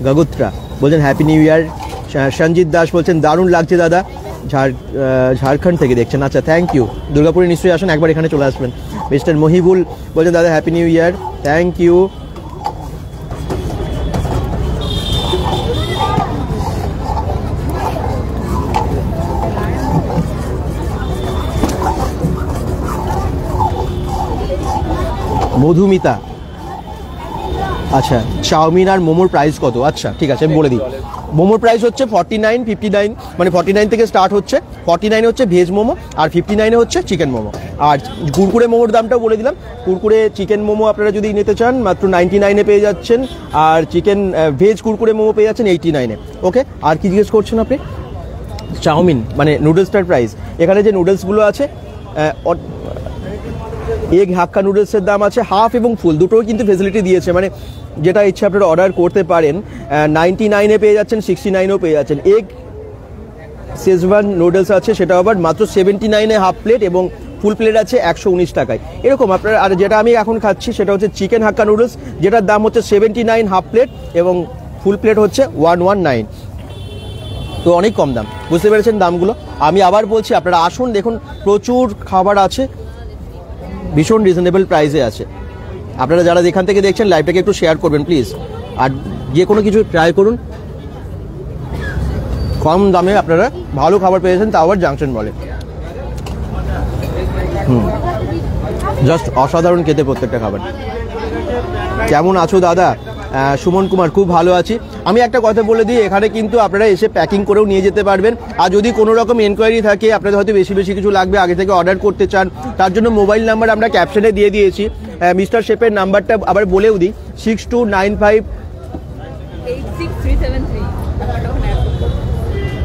S1: গাগুত্রা বলছেন হ্যাপি নিউ ইয়ার। সঞ্জিত দাস বলছেন দারুণ লাগছে দাদা, ঝাড়খণ্ড থেকে দেখছেন। আচ্ছা, থ্যাংক ইউ। দুর্গাপুরে নিশ্চয়ই আসেন, একবার এখানে চলে আসবেন। মিস্টার মহিবুল বলছেন দাদা happy new year, thank you. Madhumita, আচ্ছা চাউমিন আর মোমোর প্রাইস কত? আচ্ছা ঠিক আছে, আমি বলে দিই। মোমোর প্রাইস হচ্ছে 49, 59, মানে 49 থেকে স্টার্ট হচ্ছে। 49 হচ্ছে ভেজ মোমো, আর 59 হচ্ছে চিকেন মোমো। আর কুরকুরে মোমোর দামটাও বলে দিলাম। কুরকুরে চিকেন মোমো আপনারা যদি নিতে চান মাত্র 99-এ পেয়ে যাচ্ছেন, আর চিকেন ভেজ কুরকুরে মোমো পেয়ে যাচ্ছেন 89-এ। ওকে, আর কি জিজ্ঞেস করছেন আপনি? চাউমিন মানে নুডলসটার প্রাইস। এখানে যে নুডলসগুলো আছে, এগ হাক্কা নুডলসের দাম আছে হাফ এবং ফুল, দুটোই কিন্তু ফেসিলিটি দিয়েছে, মানে যেটা ইচ্ছে আপনারা অর্ডার করতে পারেন। 99-এ পেয়ে যাচ্ছেন, 69-এও পেয়ে যাচ্ছেন। এগ শেজওয়ান নুডলস আছে, সেটা আবার মাত্র 79-এ হাফ প্লেট, এবং ফুল প্লেট আছে 119 টাকায়। এরকম আপনারা, আর যেটা আমি এখন খাচ্ছি সেটা হচ্ছে চিকেন হাক্কা নুডলস, যেটার দাম হচ্ছে 79 হাফ প্লেট, এবং ফুল প্লেট হচ্ছে 119। তো অনেক কম দাম, বুঝতে পেরেছেন দামগুলো। আমি আবার বলছি আপনারা আসুন, দেখুন প্রচুর খাবার আছে, ভীষণ রিজনেবল প্রাইসে আছে। আপনারা যারা যেখান থেকে দেখছেন লাইভটাকে একটু শেয়ার করবেন প্লিজ, আর যে কোনো কিছু ট্রাই করুন। কম দামে আপনারা ভালো খাবার পেয়েছেন, তাও আবার জাংশন বলে। জাস্ট অসাধারণ খেতে প্রত্যেকটা খাবার। কেমন আছো দাদা? সুমন কুমার, খুব ভালো আছি। আমি একটা কথা বলে দিই, এখানে কিন্তু আপনারা এসে প্যাকিং করেও নিয়ে যেতে পারবেন। আর যদি কোনো রকম এনকোয়ারি থাকে, আপনাদের হয়তো বেশি বেশি কিছু লাগবে, আগে থেকে অর্ডার করতে চান, তার জন্য মোবাইল নাম্বার আমরা ক্যাপশনে দিয়ে দিয়েছি। মিস্টার শেফের নাম্বারটা আবার বলেও দিই, 6295।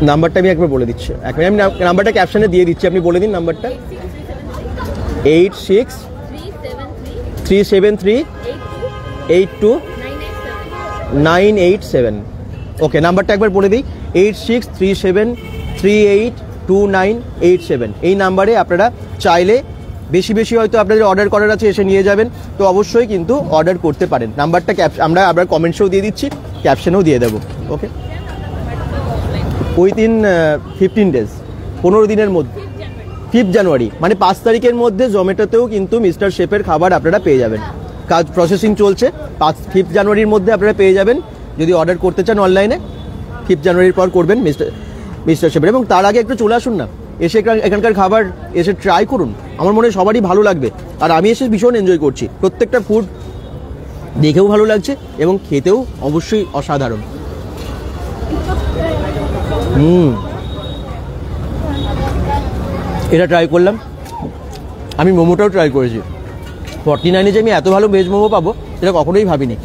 S1: নাম্বারটা আমি একবার বলে দিচ্ছি, এক মিনিট, আমি নাম্বারটা ক্যাপশনে দিয়ে দিচ্ছি, আপনি বলে দিন নাম্বারটা। 8637382987। ওকে, নাম্বারটা একবার বলে দিই, 8637382987। এই নাম্বারে আপনারা চাইলে বেশি বেশি হয়তো আপনাদের অর্ডার করার আছে, এসে নিয়ে যাবেন, তো অবশ্যই কিন্তু অর্ডার করতে পারেন। নাম্বারটা আমরা আবার কমেন্টসেও দিয়ে দিচ্ছি, ক্যাপশনেও দিয়ে দেবো। ওকে, উইথিন 15 ডেজ, 15 দিনের মধ্যে, 5 জানুয়ারি মানে 5 তারিখের মধ্যে জোম্যাটোতেও কিন্তু মিস্টার শেফের খাবার আপনারা পেয়ে যাবেন। কাজ প্রসেসিং চলছে, 5 জানুয়ারির মধ্যে আপনারা পেয়ে যাবেন। যদি অর্ডার করতে চান অনলাইনে 5 জানুয়ারির পর করবেন মিস্টার শেফের। এবং তার আগে একটু চলে আসুন না, এসে এখানকার খাবার এসে ট্রাই করুন, আমার মনে হয় সবারই ভালো লাগবে। আর আমি এসে ভীষণ এনজয় করছি, প্রত্যেকটা ফুড দেখেও ভালো লাগছে এবং খেতেও অবশ্যই অসাধারণ। এটা ট্রাই করলাম, আমি মোমোটাও ট্রাই করেছি। 49-এ যে আমি এত ভালো ভেজ মোমো পাবো সেটা কখনোই ভাবিনি।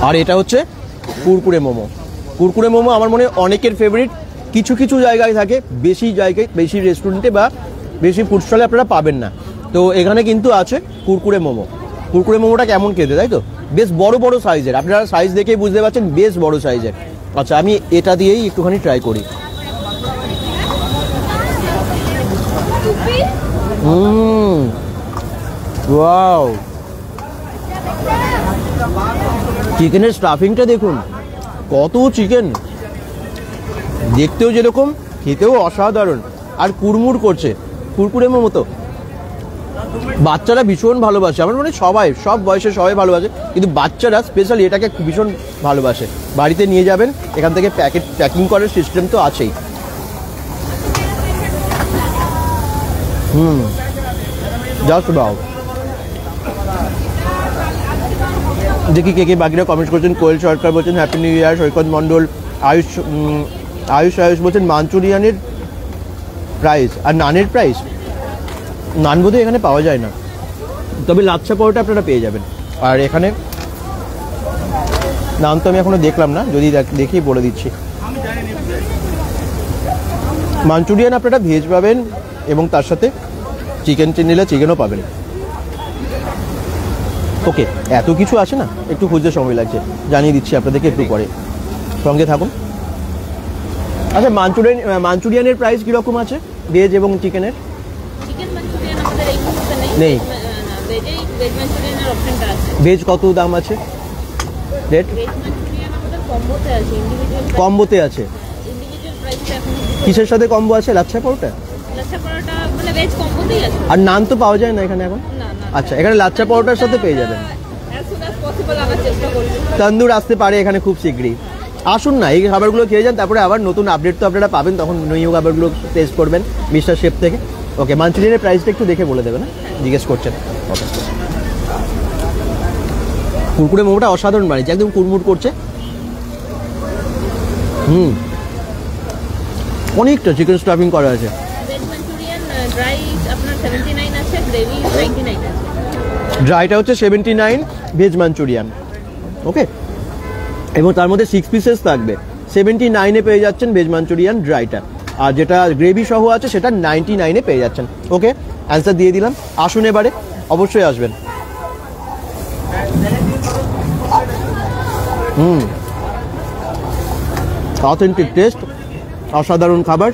S1: আর এটা হচ্ছে কুরকুরে মোমো। কুরকুরে মোমো আমার মনে হয় অনেকের ফেভারিট। কিছু কিছু জায়গায় থাকে, বেশি জায়গায়, বেশি রেস্টুরেন্টে বা বেশি ফুড স্টলে আপনারা পাবেন না। তো এখানে কিন্তু আছে কুরকুরে মোমো। কুরকুরে মোমোটা কেমন খেতে, তাই তো? বেশ বড় বড় সাইজের, আপনারা সাইজ দেখেই বুঝতে পারছেন বেশ বড় সাইজের। আচ্ছা, আমি এটা দিয়েই একটুখানি ট্রাই করি। ওয়াও, চিকেনের স্টাফিংটা দেখুন, কত চিকেন, দেখতেও যেরকম খেতেও অসাধারণ। আর কুড়মুড় করছে, কুরকুরে মোমো তো বাচ্চারা ভীষণ ভালোবাসে। আমার মনে হয় সবাই, সব বয়সে সবাই ভালোবাসে, কিন্তু বাচ্চারা স্পেশালি এটাকে ভীষণ ভালোবাসে। বাড়িতে নিয়ে যাবেন, এখান থেকে প্যাকিং করার সিস্টেম তো আছেই। জাস্ট বাও। দেখি কে কে বাকিরা কমেন্ট করছেন। কোয়েল সরকার বলছেন হ্যাপি নিউ ইয়ার। সৈকত মণ্ডল, আয়ুষ বলছেন মাঞ্চুরিয়ানের প্রাইস আর নানের প্রাইস। নান বোধহয় এখানে পাওয়া যায় না, তবে লাচ্ছা পরোটা আপনারা পেয়ে যাবেন। আর এখানে নান তো আমি এখনো দেখলাম না, যদি দেখি বলে দিচ্ছি। মাঞ্চুরিয়ান আপনারা ভেজ পাবেন এবং তার সাথে চিকেন নিলে চিকেনও পাবেন। ওকে, এত কিছু আছে না, একটু খুঁজতে সময় লাগছে, জানিয়ে দিচ্ছি আপনাদেরকে একটু পরে, সঙ্গে থাকুন। আচ্ছা, মাঞ্চুরিয়ানের প্রাইস কীরকম আছে ভেজ এবং চিকেনের? নেই, ভেজ কত দাম আছে? রেট কম্বোতে আছে। কিসের সাথে কম্বো আছে? লাচ্ছা পরোটা আর নান তো পাওয়া যায় না এখানে এখন। আচ্ছা, এখানে লাচ্ছা পরোটার সাথে পেয়ে যাবেন। তন্দুর আসতে পারে এখানে খুব শীঘ্রই। আসুন না, এই খাবারগুলো খেয়ে যান, তারপরে আবার নতুন আপডেট তো আপনারা পাবেন, তখন নিউ খাবারগুলো টেস্ট করবেন মিস্টার শেফ থেকে। ওকে, মাঞ্চুরিয়ানের প্রাইসটা একটু দেখে বলে দেবেন, জিজ্ঞেস করছেন। ওকে, কুরকুরে মোমোটা অসাধারণ বানিয়েছে, একদম কুড়মুড় করছে। অনেকটা চিকেন স্টাফিং করা আছে। ড্রাইটা হচ্ছে 79, ভেজ মাঞ্চুরিয়ান। ওকে, এবং তার মধ্যে 6 পিসেস থাকবে। 79-এ পেয়ে যাচ্ছেন ভেজ মাঞ্চুরিয়ান ড্রাইটা, আর যেটা গ্রেভি সহ আছে সেটা 99-এ পেয়ে যাচ্ছেন। ওকে, অ্যান্সার দিয়ে দিলাম। আসুন এবারে, অবশ্যই আসবেন। অথেন্টিক টেস্ট, অসাধারণ খাবার।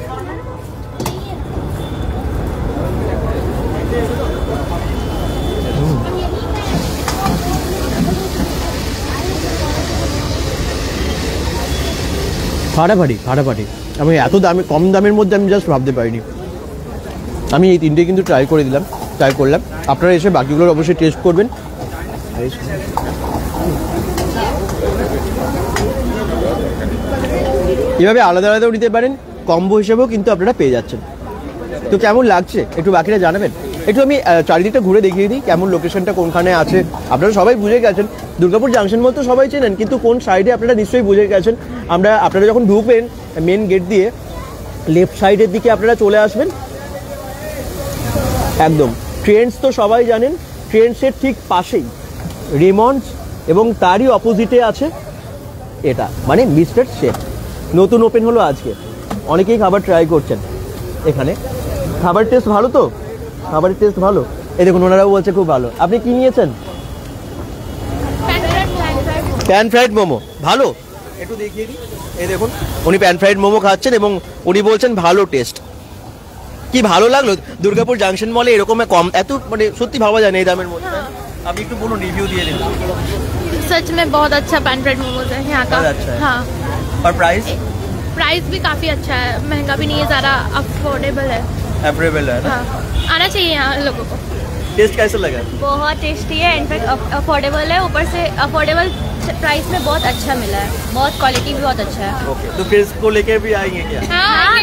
S1: ফাটাফাটি ফাটাফাটি। আমি এত দামে কম দামের মধ্যে আমি জাস্ট ভাবতে পারিনি। আমি এই তিনটে কিন্তু ট্রাই করলাম। আপনারা এসে বাকিগুলোর অবশ্যই টেস্ট করবেন। এভাবে আলাদা আলাদাও নিতে পারেন, কম্বো হিসেবেও কিন্তু আপনারা পেয়ে যাচ্ছেন। তো কেমন লাগছে একটু বাকিরা জানাবেন। একটু আমি চারিদিকটা ঘুরে দেখিয়ে দিই কেমন লোকেশনটা কোনখানে আছে। আপনারা সবাই বুঝে গেছেন দুর্গাপুর জাংশন মল তো সবাই চেনেন, কিন্তু কোন সাইডে আপনারা নিশ্চয়ই বুঝে গেছেন। আপনারা যখন ঢুকবেন মেন গেট দিয়ে লেফট সাইডের দিকে আপনারা চলে আসবেন, একদম ট্রেন্ডস তো সবাই জানেন, ট্রেন্ডসের ঠিক পাশেই রেমন্ডস এবং তারই অপোজিটে আছে এটা, মানে মিস্টার শেফ। নতুন ওপেন হলো আজকে, অনেকেই খাবার ট্রাই করছেন এখানে। খাবার টেস্ট ভালো তো? খাবারের টেস্ট ভালো। এই দেখুন ওনারাও বলছে খুব ভালো। আপনি কি নিয়েছেন? Pan fried momo. ভালো, একটু দেখিয়ে দিই। এই দেখুন উনি প্যান ফ্রাইড মোমো খাচ্ছেন এবং উনি বলছেন ভালো টেস্ট। কি ভালো লাগলো দুর্গাপুর জাংশন মলে এরকম কম, এত মানে সত্যি ভাবা যায় না এই দামের মধ্যে। আপনি একটু বলুন, রিভিউ দিয়ে দিন।
S3: सच में बहुत अच्छा पैन फ्राइड मोमोज है यहाँ का।
S1: अच्छा है।
S3: हाँ,
S1: और प्राइस?
S3: प्राइस भी काफी अच्छा है, महंगा भी नहीं है, ज़्यादा अफोर्डेबल है।
S1: अफोर्डेबल है ना?
S3: हाँ, आना चाहिए यहाँ लोगों को।
S1: टेस्ट कैसा लगा?
S3: बहुत टेस्टी है, इनफैक्ट अफोर्डेबल है, ऊपर से अफोर्डेबल प्राइस में बहुत अच्छा मिला है, बहुत क्वालिटी भी बहुत अच्छा है।
S1: ओके, तो फ्रेंड्स को लेके भी आएंगे क्या?
S3: हाँ,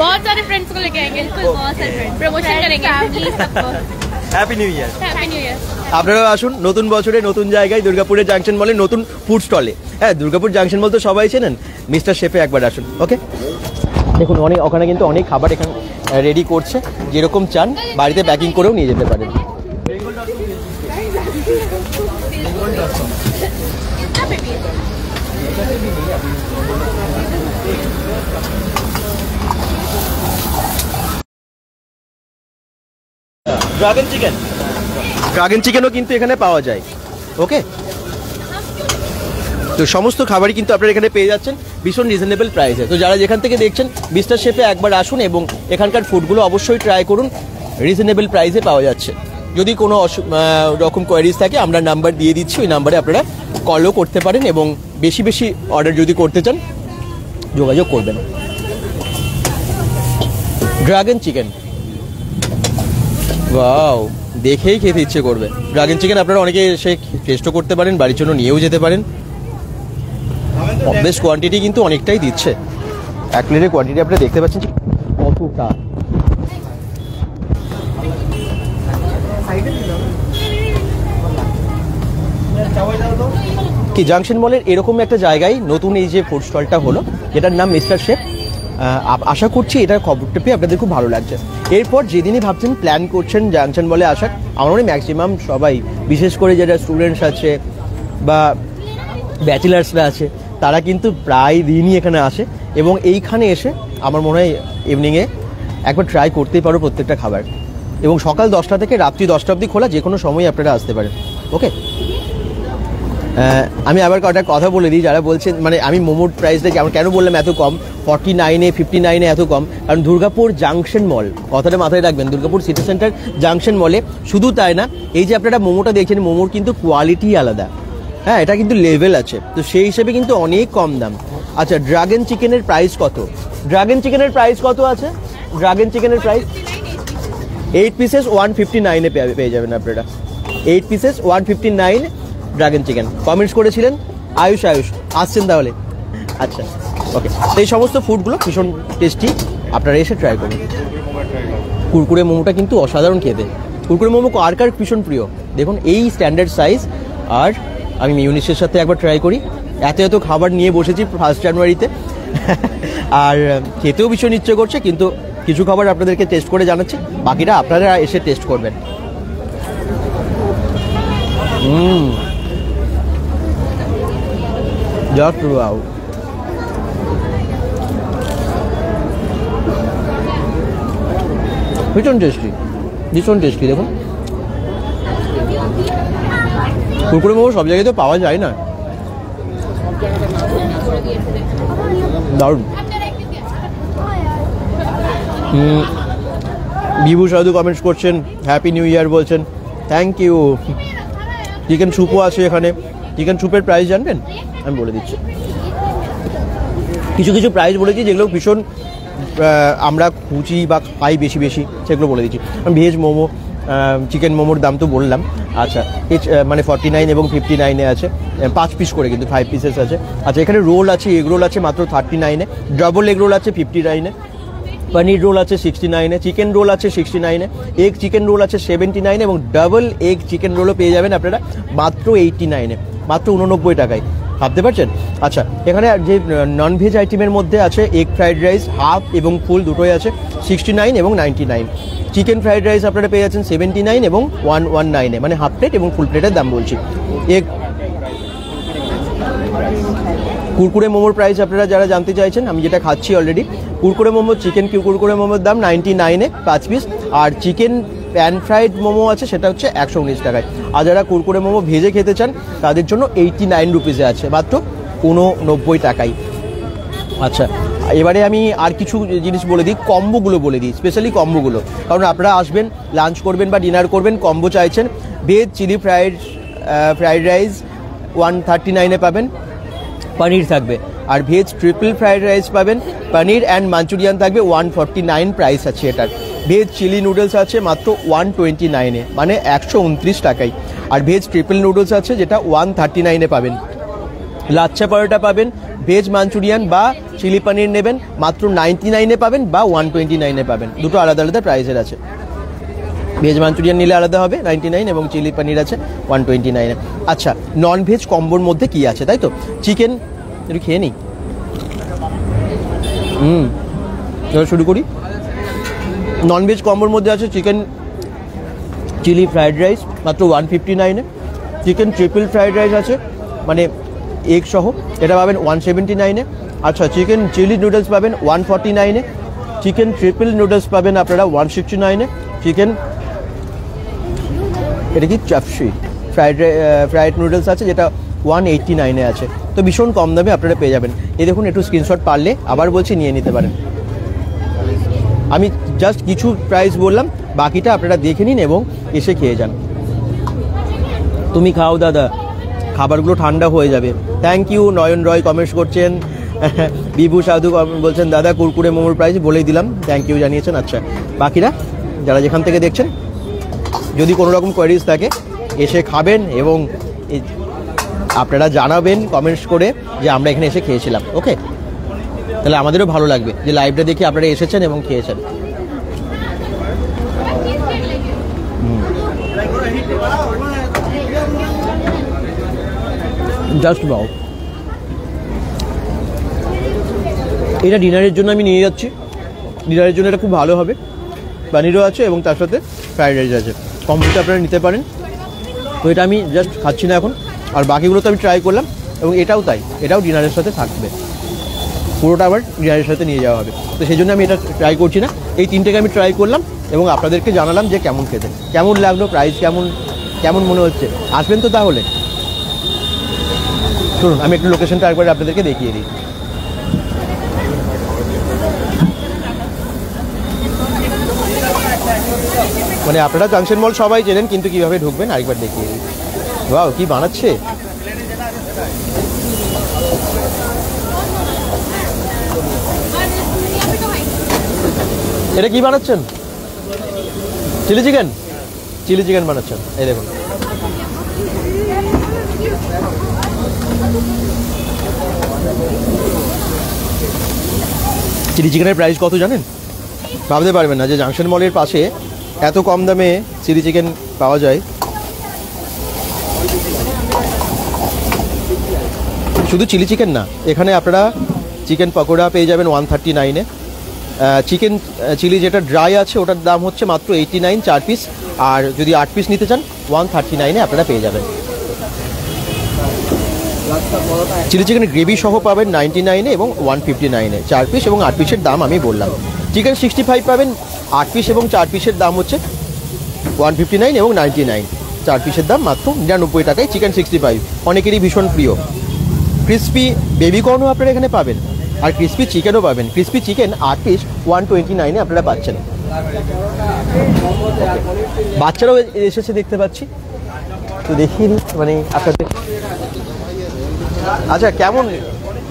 S3: बहुत सारे फ्रेंड्स को लेके आएंगे, बहुत सारे फ्रेंड्स प्रमोशन करेंगे, फैमिली सबको।
S1: হ্যাপি নিউ ইয়ার।
S3: Happy new year.
S1: আপনারাও আসুন নতুন বছরে নতুন জায়গায় দুর্গাপুরের জাংশন মলে নতুন ফুড স্টলে। হ্যাঁ, দুর্গাপুর জাংশন মল তো সবাই চেনেন, মিস্টার শেফে একবার আসুন। ওকে, দেখুন ওখানে কিন্তু অনেক খাবার এখানে রেডি করছে, যেরকম চান বাড়িতে প্যাকিং করেও নিয়ে যেতে পারেন। ড্রাগন চিকেনও কিন্তু এখানে পাওয়া যায়। ওকে, তো সমস্ত খাবারই কিন্তু আপনারা এখানে পেয়ে যাচ্ছেন ভীষণ রিজনেবল প্রাইসে। তো যারা যেখান থেকে দেখছেন মিস্টার শেফে একবার আসুন এবং এখানকার ফুডগুলো অবশ্যই ট্রাই করুন, রিজনেবল প্রাইসে পাওয়া যাচ্ছে। যদি কোনো রকম কোয়ারিজ থাকে আমরা নাম্বার দিয়ে দিচ্ছি, ওই নাম্বারে আপনারা কলও করতে পারেন এবং বেশি বেশি অর্ডার যদি করতে চান যোগাযোগ করবেন। ড্রাগন চিকেন, ওয়াও, দেখেই খেতে ইচ্ছে করবে। ড্রাগন চিকেন আপনারা অনেকে এসে টেস্টও করতে পারেন, বাড়ির জন্য নিয়েও যেতে পারেন। বেশ কোয়ান্টিটি কিন্তু অনেকটাই দিচ্ছে, 1 প্লেটের কোয়ান্টিটি আপনারা দেখতে পাচ্ছেন কতটা। কি জাংশন মলের এরকম একটা জায়গায় নতুন এই যে ফুড স্টলটা হলো, যেটার নাম মিস্টার শেফ, আশা করছি এটার খবরটা পেয়ে আপনাদের খুব ভালো লাগছে। এরপর যেদিনই ভাবছেন প্ল্যান করছেন জাংশন মলে আসার, আমার মনে ম্যাক্সিমাম সবাই, বিশেষ করে যারা স্টুডেন্টস আছে বা ব্যাচেলার্সরা আছে, তারা কিন্তু প্রায় দিনই এখানে আসে এবং এইখানে এসে আমার মনে হয় ইভিনিংয়ে একবার ট্রাই করতেই পারো প্রত্যেকটা খাবার। এবং সকাল 10টা থেকে রাত্রি 10টা অবধি খোলা, যে কোনো সময় আপনারা আসতে পারেন। ওকে, আমি আবার কটা কথা বলে দিই যারা বলছেন, মানে আমি মোমোর প্রাইসটা কেন বললাম এত কম, 49-এ 59-এ এত কম, কারণ দুর্গাপুর জাংশন মল, কথাটা মাথায় রাখবেন, দুর্গাপুর সিটি সেন্টার জাংশন মলে। শুধু তাই না, এই যে আপনারা মোমোটা দেখছেন, মোমোর কিন্তু কোয়ালিটি আলাদা, হ্যাঁ, এটা কিন্তু লেভেল আছে, তো সেই হিসেবে কিন্তু অনেক কম দাম। আচ্ছা, ড্রাগন চিকেনের প্রাইস কত? ড্রাগন চিকেনের প্রাইস কত আছে? ড্রাগন চিকেনের প্রাইস 8 পিসেস 159-এ পেয়ে যাবেন আপনারা। 8 পিসেস 159 ড্রাগন চিকেন। কমেন্টস করেছিলেন আয়ুষ আসছেন তাহলে? আচ্ছা, ওকে। তো এই সমস্ত ফুডগুলো ভীষণ টেস্টি, আপনারা এসে ট্রাই করুন। কুরকুরে মোমোটা কিন্তু অসাধারণ খেতে। কুরকুরে মোমো কার ভীষণ প্রিয়, দেখুন এই স্ট্যান্ডার্ড সাইজ। আর আমি মিউনিসের সাথে একবার ট্রাই করি, এত খাবার নিয়ে বসেছি 1 জানুয়ারিতে আর খেতেও ভীষণ ইচ্ছে করছে, কিন্তু কিছু খাবার আপনাদেরকে টেস্ট করে জানাচ্ছি, বাকিটা আপনারা এসে টেস্ট করবেন। জাস্ট ওয়াও, ভীষণ টেস্টি। দেখুন কুরকুরে মোমো সব জায়গায় তো পাওয়া যায় না, দারুণ। বিভু সাধু কমেন্টস করছেন, হ্যাপি নিউ ইয়ার বলছেন, থ্যাংক ইউ। চিকেন স্যুপও আছে এখানে। চিকেন স্যুপের প্রাইস জানবেন? আমি বলে দিচ্ছি। কিছু কিছু প্রাইস বলেছি যেগুলো ভীষণ আমরা খুঁজি বা পাই বেশি বেশি, সেগুলো বলে দিচ্ছি। ভেজ মোমো, চিকেন মোমোর দাম তো বললাম। আচ্ছা, মানে 49 এবং 59-এ আছে, 5 পিস করে কিন্তু 5 পিসেস আছে। আচ্ছা, এখানে রোল আছে, এগ রোল আছে মাত্র 39-এ, ডবল এগ রোল আছে 59-এ, পনির রোল আছে 69-এ, চিকেন রোল আছে 69-এ, এগ চিকেন রোল আছে 79-এ এবং ডাবল এগ চিকেন রোলও পেয়ে যাবেন আপনারা মাত্র 89-এ, মাত্র 89 টাকায়। ভাবতে পারছেন? আচ্ছা, এখানে যে ননভেজ আইটেমের মধ্যে আছে এগ ফ্রাইড রাইস হাফ এবং ফুল দুটোই আছে 69 এবং 99। চিকেন ফ্রাইড রাইস আপনারা পেয়ে যাচ্ছেন 79 এবং 119-এ, মানে হাফ প্লেট এবং ফুল প্লেটের দাম বলছি। এগ কুরকুরে মোমোর প্রাইস আপনারা যারা জানতে চাইছেন, আমি যেটা খাচ্ছি অলরেডি, কুরকুরে মোমো, চিকেন কুরকুরে মোমোর দাম 99-এ 5 পিস, আর চিকেন প্যান ফ্রাইড মোমো আছে সেটা হচ্ছে 119 টাকায়। আর যারা কুরকুরে মোমো ভেজে খেতে চান তাদের জন্য 89 রুপিসে আছে, মাত্র 89 টাকায়। আচ্ছা, এবারে আমি আর কিছু জিনিস বলে দিই, কম্বোগুলো বলে দিই, স্পেশালি কম্বোগুলো, কারণ আপনারা আসবেন, লাঞ্চ করবেন বা ডিনার করবেন, কম্বো চাইছেন। ভেজ চিলি ফ্রাইড রাইস 139-এ পাবেন, পনির থাকবে। আর ভেজ ট্রিপল ফ্রাইড রাইস পাবেন, পনির অ্যান্ড মাঞ্চুরিয়ান থাকবে 149 প্রাইস আছে এটার। ভেজ চিলি নুডলস আছে মাত্র 129-এ, মানে 129 টাকায়। আর ভেজ ট্রিপল নুডলস আছে যেটা 139-এ পাবেন। লাচ্ছা পরোটা পাবেন, ভেজ মাঞ্চুরিয়ান বা চিলি পনির নেবেন মাত্র 99-এ পাবেন বা 129-এ পাবেন। দুটো আলাদা আলাদা প্রাইসের আছে। ভেজ মাঞ্চুরিয়ান নিলে আলাদা হবে 99 এবং চিলি পনির আছে 129-এ। আচ্ছা, নন ভেজ কম্বোর মধ্যে কি আছে, তাই তো? চিকেন একটু খেয়ে নিই। এবার শুরু করি। ননভেজ কম্বোর মধ্যে আছে চিকেন চিলি ফ্রাইড রাইস মাত্র 159-এ, চিকেন ট্রিপল ফ্রাইড রাইস আছে মানে এগ সহ, এটা পাবেন 179-এ। আচ্ছা, চিকেন চিলি নুডলস পাবেন 149-এ, চিকেন ট্রিপল নুডলস পাবেন আপনারা 169-এ, চিকেন এটা কি চাপসি ফ্রাইড নুডলস আছে যেটা 189-এ আছে। তো ভীষণ কম দামে আপনারা পেয়ে যাবেন। এই দেখুন, একটু স্ক্রিনশট পারলে আবার বলছি নিয়ে নিতে পারেন। আমি জাস্ট কিছু প্রাইস বললাম, বাকিটা আপনারা দেখে নিন এবং এসে খেয়ে যান। তুমি খাও দাদা, খাবারগুলো ঠান্ডা হয়ে যাবে। Thank you. Nayan Roy comments করছেন, বিভু সাধু বলছেন দাদা কুরকুরে মোমোর প্রাইস বলেই দিলাম, থ্যাংক ইউ জানিয়েছেন। আচ্ছা, বাকিরা যারা যেখান থেকে দেখছেন, যদি কোনো রকম কোয়ারিজ থাকে এসে খাবেন এবং আপনারা জানাবেন কমেন্টস করে যে আমরা এখানে এসে খেয়েছিলাম। ওকে, তাহলে আমাদেরও ভালো লাগবে যে লাইভটা দেখে আপনারা এসেছেন এবং খেয়েছেন। জাস্ট বাও। এটা ডিনারের জন্য আমি নিয়ে যাচ্ছি, ডিনারের জন্য এটা খুব ভালো হবে। পনিরও আছে এবং তার সাথে ফ্রাইড রাইস আছে, কম্বোটা আপনারা নিতে পারেন। তো এটা আমি জাস্ট খাচ্ছি না এখন, আর বাকিগুলো তো আমি ট্রাই করলাম এবং এটাও তাই, এটাও ডিনারের সাথে থাকবে, পুরোটা আবার ডিনারের সাথে নিয়ে যাওয়া হবে। তো সেই জন্য আমি এটা ট্রাই করছি না, এই তিনটেকে আমি ট্রাই করলাম এবং আপনাদেরকে জানালাম যে কেমন খেতে, কেমন লাগলো, প্রাইস কেমন মনে হচ্ছে। আসবেন তো তাহলে? শুনুন, আমি একটু লোকেশনটা একবার আপনাদেরকে দেখিয়ে দিই। মানে আপনারা জাংশন মল সবাই চেনেন, কিন্তু কিভাবে ঢুকবেন আরেকবার দেখিয়ে দিই। ওয়াও, কি বানাচ্ছে! এটা কি বানাচ্ছেন? চিলি চিকেন বানাচ্ছেন, এই দেখুন। চিলি চিকেনের প্রাইস কত জানেন? ভাবতে পারবেন না যে জাংশন মলের পাশে এত কম দামে চিলি চিকেন পাওয়া যায়। শুধু চিলি চিকেন না, এখানে আপনারা চিকেন পকোড়া পেয়ে যাবেন 139-এ। চিকেন চিলি যেটা ড্রাই আছে ওটার দাম হচ্ছে মাত্র 89 4 পিস, আর যদি 8 পিস নিতে চান 139-এ আপনারা পেয়ে যাবেন। চিলি চিকেনের গ্রেভি সহ পাবেন 99-এ এবং 159-এ 4 পিস এবং 8 পিসের দাম আমি বললাম। চিকেন 65 পাবেন 8 পিস এবং 4 পিসের দাম হচ্ছে 159 এবং 99, 4 পিসের দাম মাত্র 99 টাকায়। চিকেন 65 অনেকেরই ভীষণ প্রিয়। ক্রিসপি বেবি কর্নও আপনারা এখানে পাবেন, আর ক্রিসপি চিকেনও পাবেন। ক্রিসপি চিকেন 8 পিস 129-এ আপনারা পাচ্ছেন। বাচ্চারাও এসেছে দেখতে পাচ্ছি, তো দেখিয়ে দিই মানে আপনাদের। আচ্ছা,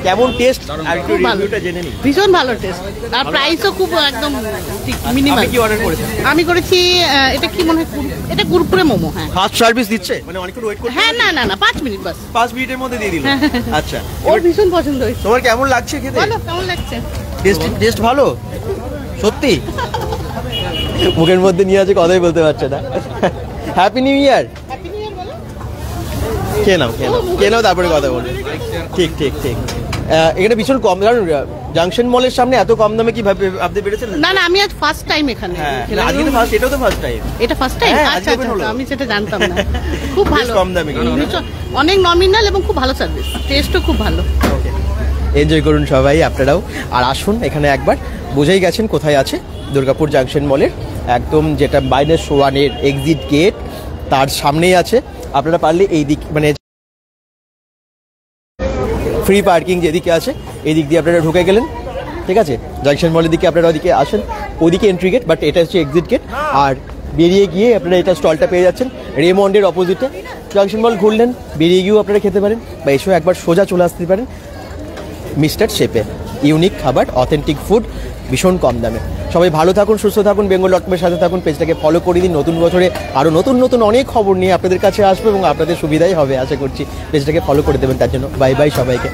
S1: কেমন টেস্ট আর একটু
S4: খুব ভালো।
S1: রিভিউটা জেনে নিই।
S4: ভীষণ ভালো টেস্ট আর প্রাইসও খুব একদম ঠিক মিনিমাম।
S1: আপনি কি অর্ডার করেছেন?
S4: আমি করেছি এটা কি মনে হয় এটা গুরপুরে মোমো। হ্যাঁ
S1: ফাস্ট সার্ভিস দিচ্ছে, মানে অনেকক্ষণ ওয়েট করতে
S4: হ্যাঁ না না না 5 মিনিট বাস।
S1: 5 মিনিটের মধ্যে দিয়ে দিল। আচ্ছা,
S4: ওর ভীষণ পছন্দ হয়েছে।
S1: তোমার কেমন লাগছে খেতে?
S4: বলো কেমন লাগছে?
S1: টেস্ট ভালো সত্যি? মুখের মধ্যে নিয়ে আছে, কথাই বলতে পারছে না। হ্যাপি নিউ ইয়ার।
S4: হ্যাপি নিউ ইয়ার বলো।
S1: কে নাও তারপরে কথা বলবো। ঠিক এখানে ভীষণ কম, কারণ জাংশন মলের সামনে এত কম দামে কি ভাবতে পেরেছেন?
S4: না না আমি আজ ফার্স্ট টাইম এখানে খেলাম।
S1: আজকে তো ফার্স্ট, এটাও তো ফার্স্ট টাইম।
S4: এটা ফার্স্ট টাইম?
S1: হ্যাঁ,
S4: আচ্ছা
S1: আজকে open হলো।
S4: আচ্ছা, আমি সেটা জানতাম না। খুব ভালো,
S1: কম দামে কিন্তু।
S4: ভীষণ- অনেক নমিনাল এবং খুব ভালো সার্ভিস, টেস্টও খুব ভালো।
S1: এনজয় করুন সবাই আপনারাও, আর আসুন এখানে একবার। বুঝেই গেছেন কোথায় আছে, দুর্গাপুর জাংশন মলের একদম যেটা -1 এক্সিট গেট, তার সামনেই আছে। আপনারা পারলে এই দিক, মানে ফ্রি পার্কিং যেদিকে আছে এই দিক দিয়ে আপনারা ঢুকে গেলেন, ঠিক আছে? জাংশন মলের দিকে আপনারা ওদিকে আসেন, ওদিকে এন্ট্রি গেট, বাট এটা হচ্ছে এক্সিট গেট। আর বেরিয়ে গিয়ে আপনারা এটা স্টলটা পেয়ে যাচ্ছেন রেমন্ডের অপোজিটে। জাংশন মল ঘুরলেন, বেরিয়ে গিয়েও আপনারা খেতে পারেন, বা এসেও একবার সোজা চলে আসতে পারেন মিস্টার শেপে। ইউনিক খাবার, অথেন্টিক ফুড, ভীষণ কম দামে। সবাই ভালো থাকুন, সুস্থ থাকুন, বেঙ্গল.কমের সাথে থাকুন, পেজটাকে ফলো করে দিন। নতুন বছরে আরও নতুন অনেক খবর নিয়ে আপনাদের কাছে আসবে এবং আপনাদের সুবিধাই হবে আশা করছি। পেজটাকে ফলো করে দেবেন, তার জন্য বাই বাই সবাইকে।